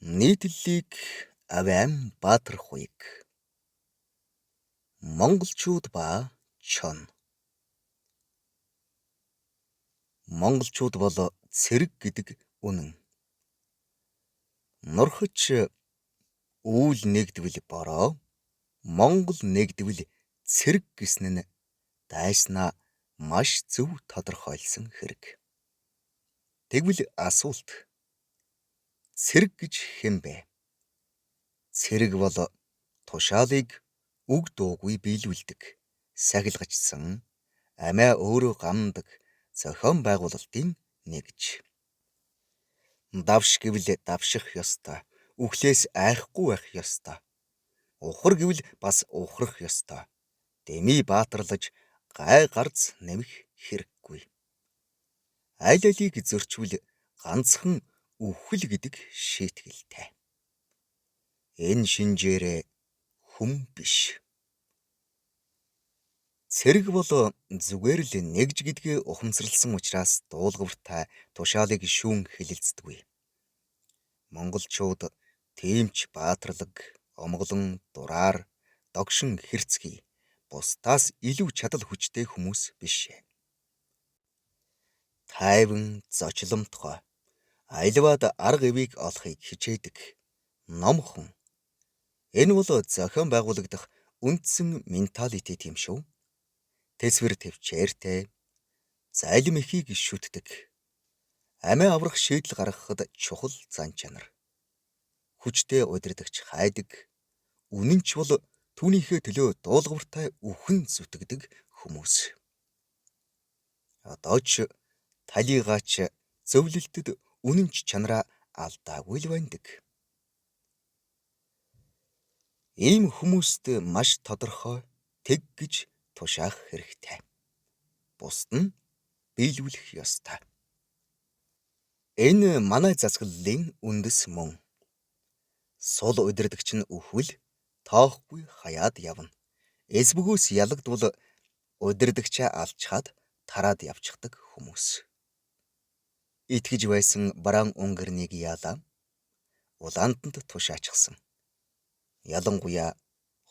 Нийтлэлийг Авиам Баатархуйг Монголчууд ба Чон. Монголчууд бол цэрэг гэдэг үнэн. Нурхаж үүл нэгдвэл бороо, Монгол нэгдвэл цэрэг гэсэн нь дайснаа маш зөв тодорхойлсон хэрэг. Тэгвэл асуулт: цэрэг гэж хэн бэ? Цэрэг бол тушаалыг үг дуугүй биелүүлдэг, сахилгачсан, амиа өөрөө гамдаг зохион байгуулалтын нэгж. Давш гэвэл давших ёстой, үхлээс айхгүй байх ёстой. Ухар гэвэл бас ухрах ёстой. Дэмий баатарлаж гай гарц нэмэх хэрэггүй. Аль алийг зөрчвөл ганцхан үхэл гэдэг шийтгэлтэй. Энэ шинжээрээ хүм биш. Цэрэг бол зүгээр л нэгж гэдгээ ухамсарласан учраас дуулууртай тушаалыг шүүн хэлэлцдэггүй. Монголчууд тэмч баатарлаг, омголон, дураар, догшин хэрцгий бусдаас илүү чадал хүчтэй хүмүүс биш. Тайван, зочломтгой, аливаад арга ивийг олохыг хичээдэг, номхон. Энэ бол зохион байгуулагдах үндсэн менталитет юм шүү. Тэсвэр төвчээртэй, зайлм ихийг шүтдэг, амиа аврах шийдэл гаргахад чухал зан чанар. Хүчтэй удирдагч хайдаг, үнэнч бол түүнийхээ төлөө дуулууртай үхэн зүтгэдэг хүмүүс. Одоо ч талигаач зөвлөлтөд үнэнч чанараа алдаагүй л байдаг. Ийм хүмүүст маш тодорхой тэг гэж тушаах хэрэгтэй. Бусд нь биелүүлэх ёстой. Энэ манай засаглалын үндэс мөн. Сул удирдагч нь үхвэл тоохгүй хаяад явна. Эсбөгөөс ялагдвал удирдагчаа алчхаад тараад явчихдаг хүмүүс. Итгэж байсан бараан унгэрнийг яалаа. Улаантанд тушаачихсан. Ялангуяа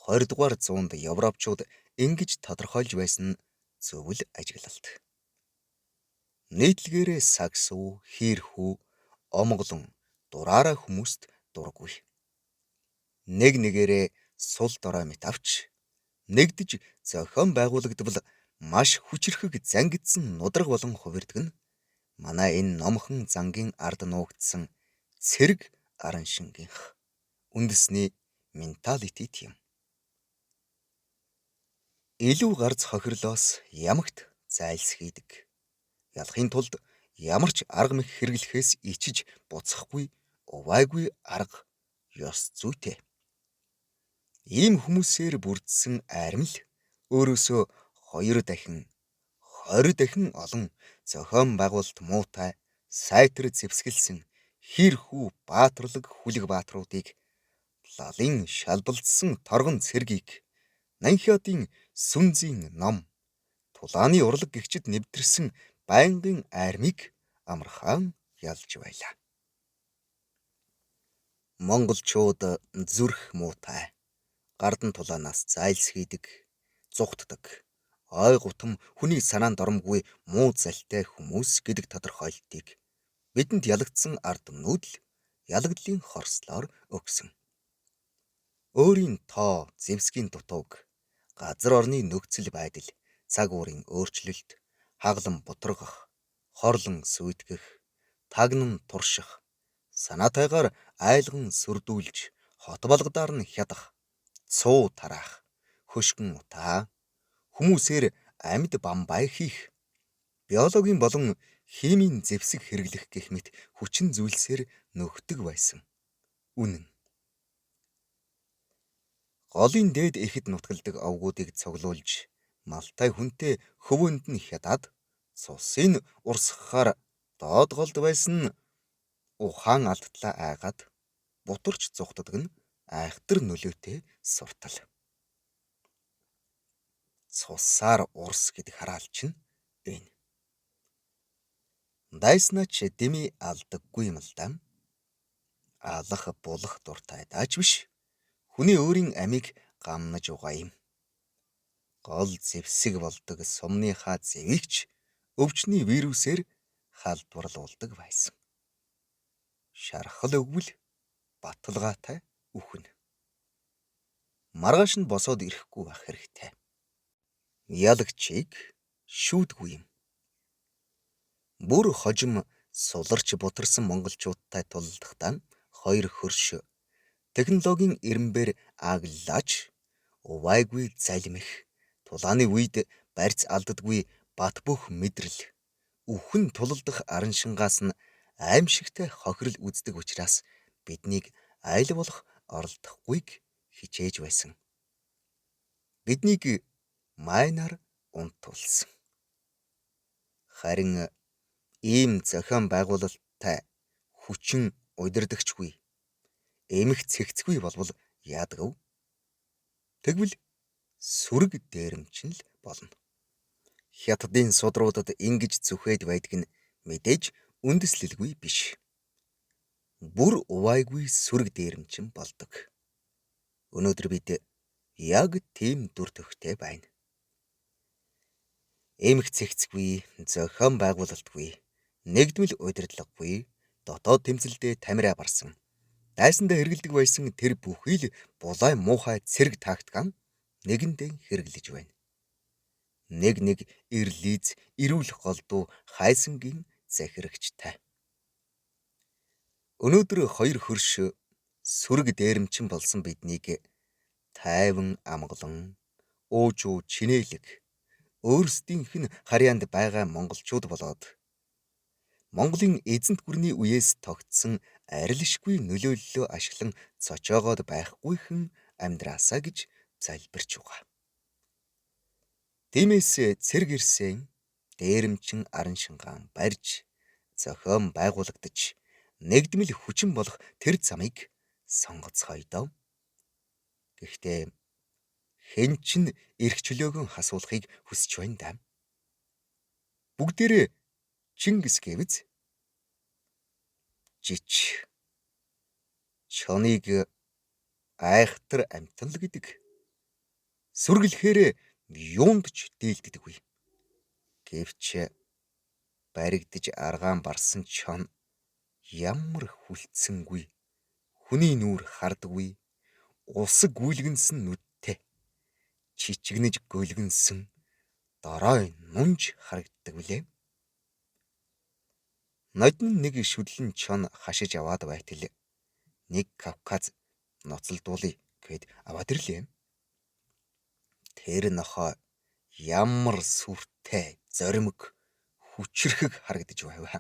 20 дугаар зуунд Европчууд ингэж тодорхойлж байсан зөвл ажиглалт. Нийтлэгээрээ сагсуу, хийрхүү, омголон, дураараа хүмүүст дургүй. Нэг нэгээрээ сул дорой мэт авч нэгдэж зохион байгуулагдвал маш хүчрхэг зангидсан нудраг болон хувирдаг нь манай энэ номхон зангийн ард нуугдсан цэрэг аран шингийнх үндэсний менталитет юм. Илүү гарц хохирлоос ямагт зайлсхийдэг. Ялахын тулд ямар ч арга мэх хэрэглэхээс ичиж буцахгүй увайгүй арга ёс зүйтэй. Ийм хүмүүсээр бүрдсэн арим л өөрөөсөө 2 дахин 20 дахин олон зохион байгуулалт муутай, сайтар зэвсгэлсэн хийрхүү баатарлаг хүлэг баатруудыг лалын шалбалцсан торгон цэргийг Нанхиадын сүнзийн ном тулааны урлаг гэгчид нэвтэрсэн байнгын армийг амархан ялж байлаа. Монголчууд зүрх муутай, гардан тулаанаас зайлсхийдэг, зүхтдэг, ой гутам хүний санаанд оромгүй муу залтай хүмүүс гэдэг тодорхойлтыг бидэнд ялагдсан ард түмнүүд л ялагдлын хорслоор өгсөн. Өөрийн тоо, зэвсгийн дутууг, газар орны нөхцөл байдал, цаг уурын өөрчлөлт, хаглан бутрагах, хорлон сүйтгэх, тагнан турших, санаатайгаар айлган сүрдүүлж, хот болгодоор нь хядах, цуу тараах, хөшгөн утаа, хүмүүсээр амьд бамбай хийх, биологийн болон химийн зэвсэг хэрэглэх гэх мэт хүчин зүйлсээр нөхдөг байсан. Үнэн. Голын дээд ихэд нутгалдаг овгуудыг цуглуулж, малтай хүнтэй хөвөөнд нь хядаад, цусыг урсгахаар доод голд байсан ухаан алдтлаа айгаад, бутарч зүхтдэг нь айхтар нөлөөтэй суртал. Цусаар урс гэдэг хараалч нь энэ. Дайснаач дэмий алдаггүй юм л да. Алах булах дуртай дааж биш. Хүний өөрийн амийг гамнаж угаа юм. Гол зэвсэг болдог сумныхаа зэвийгч өвчний вирусээр халдварлуулдаг байсан. Шархал өгвөл баталгаатай үхэн. Маргааш нь босоод ирэхгүй байх хэрэгтэй. Ялагчийг шүүдгүй юм. Бүр хожим суларч бутарсан монголчуудтай тулалдахдаа хоёр хөрш технологийн ирэмбээр аглаж увайгүй залмих тулааны үед барьц алддаггүй бат бөх мэдрэл үхэн тулалдах арын шингаас нь аимшигтай хохирол үздэг учраас биднийг айл болох оролдохгүйг хичээж байсан. Биднийг майнаар унтуулсан. Харин ийм зохион байгуулалттай хүчин удирдагчгүй эмх цэгцгүй болвол яадаг вэ? Тэгвэл сүрэг дээрэмчин л болно. Хятадын судруудад ингэж зүхээд байдаг нь мэдээж үндэслэлгүй биш. Бүр увайгүй сүрэг дээрэмчин болдог. Өнөөдөр бид яг тийм дүр төрхтэй байна. Эмх цэгцгүй, зохион байгуулалтгүй, нэгдмэл удирдлаггүй, дотоод тэмцэлдээ тамираа барсан. Дайсандаа хэрэгэлдэг байсан тэр бүхий л булай муухай цэрэг тактикан нэгэндээ хэрэглэж байна. Нэг ирлиз, эрүүл голдуу хайсангийн захирагчтай. Өнөөдөр хоёр хөрш сүрэг дээрэмчин болсон биднийг тайван амгалан, уужуу чинээлэг, өөрсдийнх нь харьяанд байгаа монголчууд болоод Монголын эзэнт гүрний үеэс тогтсон арилшгүй нөлөөллөө ашиглан цочоогоод байхгүйхэн амьдраасаа гэж залбирч байгаа. Тиймээс цэрэг ирсэн дээрэмчин арын шингаан барьж зохион байгуулагдаж нэгдмэл хүчин болох тэр замыг сонгоцгоё доо. Гэхдээ хэн ч эрх чөлөөгөө хасуулахыг хүсэж байна даа. Бүгдээрээ Чингис гэвз жич чоныг айхтар амтал гэдэг. Сүргэлэхээр юунд ч дийлддэггүй. Гэвч баригдаж аргаан барсан чон ямар хүлцсэнгүй, хүний нүур хардаггүй, усаг гүйлгэнсэн нүдтэй, чичигнэж гөлгөнсөн дорой нунж харагддаг билээ. Нодин нэг шүдлэн чон хашиж аваад байтал нэг Кавказ ноцолдуулъя гэд аваад ирлээ. Тэр нохоо ямар сүртэй, зоримог, хүчрхэг харагдаж байв.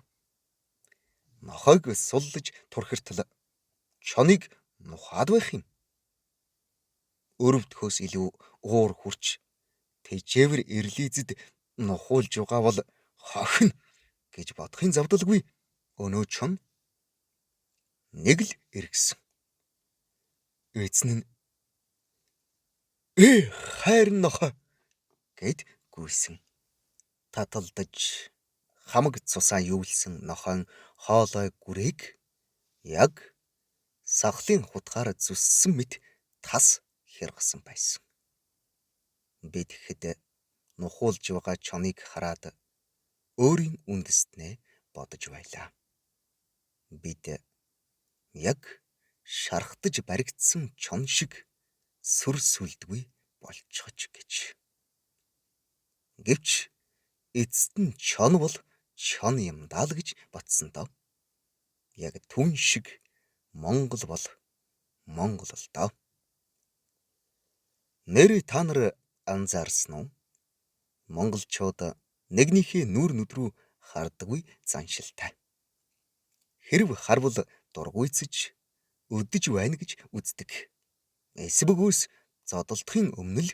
Нохойг суллаж турхиртал чоныг нухаад байх юм. Өрөвдөхөөс илүү уур хурч тэжээвэр ирлизэд нухуулж байгаа бол хохин гэж бодохын завдалгүй. Өнөө чон нэг л эргэсэн. Эзэн нь хайр нохой гэд гүйсэн. Таталдаж хамаг цусаа юулсан нохойн хоолой гүрээг яг сахлын хутгаар зүссэн мэт тас хяргасан байсан. Бид хэд нухуулж байгаа чоныг хараад өөрийн үндэстнээ бодож байлаа. Бид яг шархтаж баригдсан чон шиг сүр сүлдгүй болчихож гэж. Гэвч эцэст нь чон бол чон юм даа л гэж батсан доо. Яг түн шиг Монгол бол Монгол л доо. Нэр та нар анзаарсан уу? Монголчууд нэгнийхээ нүур нүд рүү хардаггүй заншилтай. Хэрв харвал дургуйцэж өдөж байна гэж үздэг. Эсвэгөөс зодолдохын өмнө л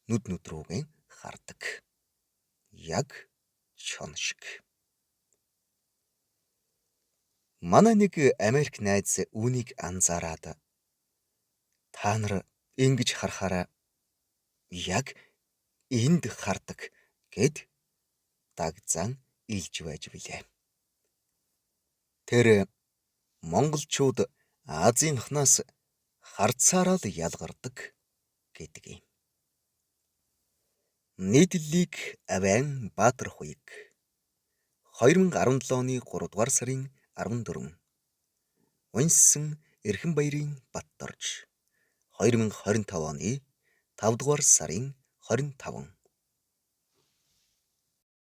нүд рүүгээ хардаг. Яг чон шиг. Манай нэг Америк найз үүнийг анзаараад та нар ингэж харахаараа яг энд хардаг гэд дагзаан илж байж билээ. Тэр монголчууд Азийн ханаас харцаараа л ялгардаг гэдэг юм. Нийтлэлийг Авиан Баатар хуйг 2017 оны 3 дугаар сарын 14 уншсан Эрхэнбаярын Баттарж 2025 оны 5 дугаар сарын 25